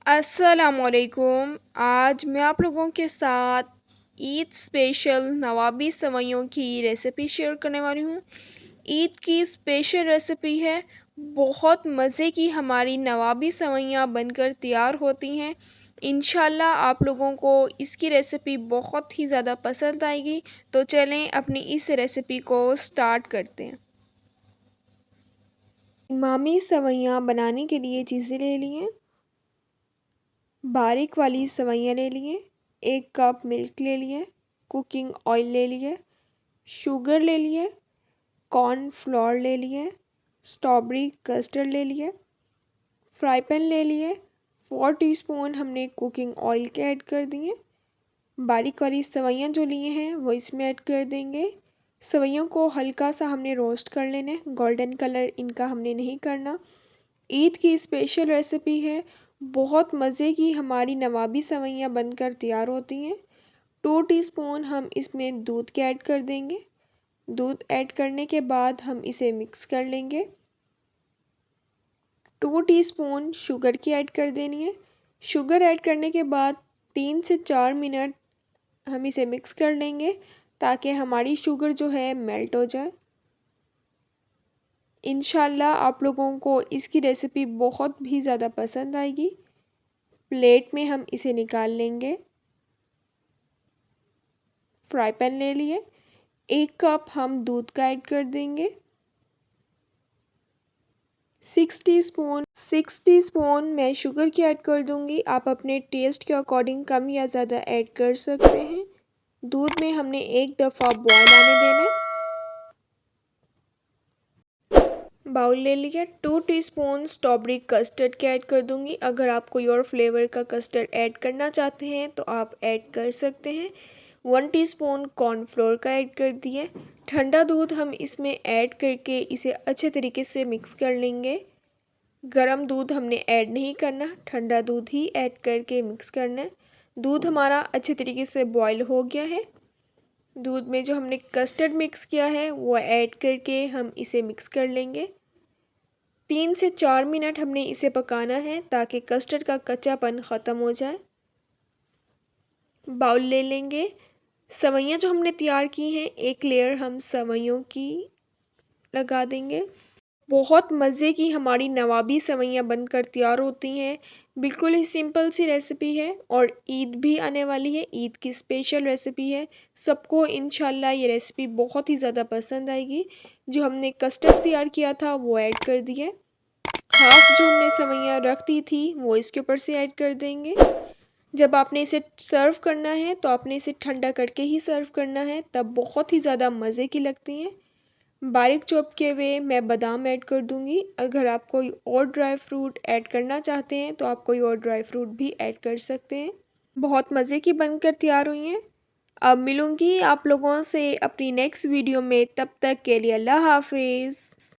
अस्सलामुअलैकुम। आज मैं आप लोगों के साथ ईद स्पेशल नवाबी सेवइयों की रेसिपी शेयर करने वाली हूँ। ईद की स्पेशल रेसिपी है। बहुत मज़े की हमारी नवाबी सेवइयाँ बनकर तैयार होती हैं। इंशाल्लाह आप लोगों को इसकी रेसिपी बहुत ही ज़्यादा पसंद आएगी। तो चलें अपनी इस रेसिपी को स्टार्ट करते हैं। इमामी सेवइयाँ बनाने के लिए चीज़ें ले लिए। बारीक वाली सेवइयाँ ले लिए, 1 कप मिल्क ले लिए, कुकिंग ऑयल ले लिए, शुगर ले लिए, कॉर्नफ्लोर ले लिए, स्ट्रॉबेरी कस्टर्ड ले लिए, फ्राई पैन ले लिए, 4 टीस्पून हमने कुकिंग ऑयल के ऐड कर दिए। बारीक वाली सेवइयाँ जो लिए हैं वो इसमें ऐड कर देंगे। सेवइयों को हल्का सा हमने रोस्ट कर लेना है, गोल्डन कलर इनका हमने नहीं करना। ईद की स्पेशल रेसिपी है। बहुत मज़े की हमारी नवाबी सेवइयाँ बनकर तैयार होती हैं। 2 टीस्पून हम इसमें दूध के ऐड कर देंगे। दूध ऐड करने के बाद हम इसे मिक्स कर लेंगे। 2 टीस्पून शुगर की ऐड कर देनी है। शुगर ऐड करने के बाद 3 से 4 मिनट हम इसे मिक्स कर लेंगे ताकि हमारी शुगर जो है मेल्ट हो जाए। इंशाल्लाह आप लोगों को इसकी रेसिपी बहुत भी ज़्यादा पसंद आएगी। प्लेट में हम इसे निकाल लेंगे। फ्राई पैन ले लिए, 1 कप हम दूध का ऐड कर देंगे। 6 टीस्पून मैं शुगर की ऐड कर दूंगी। आप अपने टेस्ट के अकॉर्डिंग कम या ज़्यादा ऐड कर सकते हैं। दूध में हमने एक दफ़ा बॉयल आने देना है। बाउल ले लिया। 2 टीस्पून स्ट्रॉबेरी कस्टर्ड के ऐड कर दूंगी। अगर आप कोई और फ्लेवर का कस्टर्ड ऐड करना चाहते हैं तो आप ऐड कर सकते हैं। 1 टीस्पून कॉर्नफ्लोर का ऐड कर दिए। ठंडा दूध हम इसमें ऐड करके इसे अच्छे तरीके से मिक्स कर लेंगे। गरम दूध हमने ऐड नहीं करना, ठंडा दूध ही ऐड करके मिक्स करना है। दूध हमारा अच्छे तरीके से बॉयल हो गया है। दूध में जो हमने कस्टर्ड मिक्स किया है वो ऐड करके हम इसे मिक्स कर लेंगे। 3 से 4 मिनट हमने इसे पकाना है ताकि कस्टर्ड का कच्चापन ख़त्म हो जाए। बाउल ले लेंगे। सेवइयाँ जो हमने तैयार की हैं, एक लेयर हम सेवइयों की लगा देंगे। बहुत मज़े की हमारी नवाबी सेवइयाँ बनकर तैयार होती हैं। बिल्कुल ही सिंपल सी रेसिपी है और ईद भी आने वाली है। ईद की स्पेशल रेसिपी है। सबको इंशाल्लाह ये रेसिपी बहुत ही ज़्यादा पसंद आएगी। जो हमने कस्टर्ड तैयार किया था वो ऐड कर दिए। हाफ जो हमने सेवइयाँ रख दी थी वो इसके ऊपर से ऐड कर देंगे। जब आपने इसे सर्व करना है तो आपने इसे ठंडा करके ही सर्व करना है, तब बहुत ही ज़्यादा मज़े की लगती हैं। बारीक चॉप किए हुए मैं बादाम ऐड कर दूंगी। अगर आप कोई और ड्राई फ्रूट ऐड करना चाहते हैं तो आप कोई और ड्राई फ्रूट भी ऐड कर सकते हैं। बहुत मज़े की बनकर तैयार हुई हैं। अब मिलूंगी आप लोगों से अपनी नेक्स्ट वीडियो में, तब तक के लिए अल्लाह हाफिज़।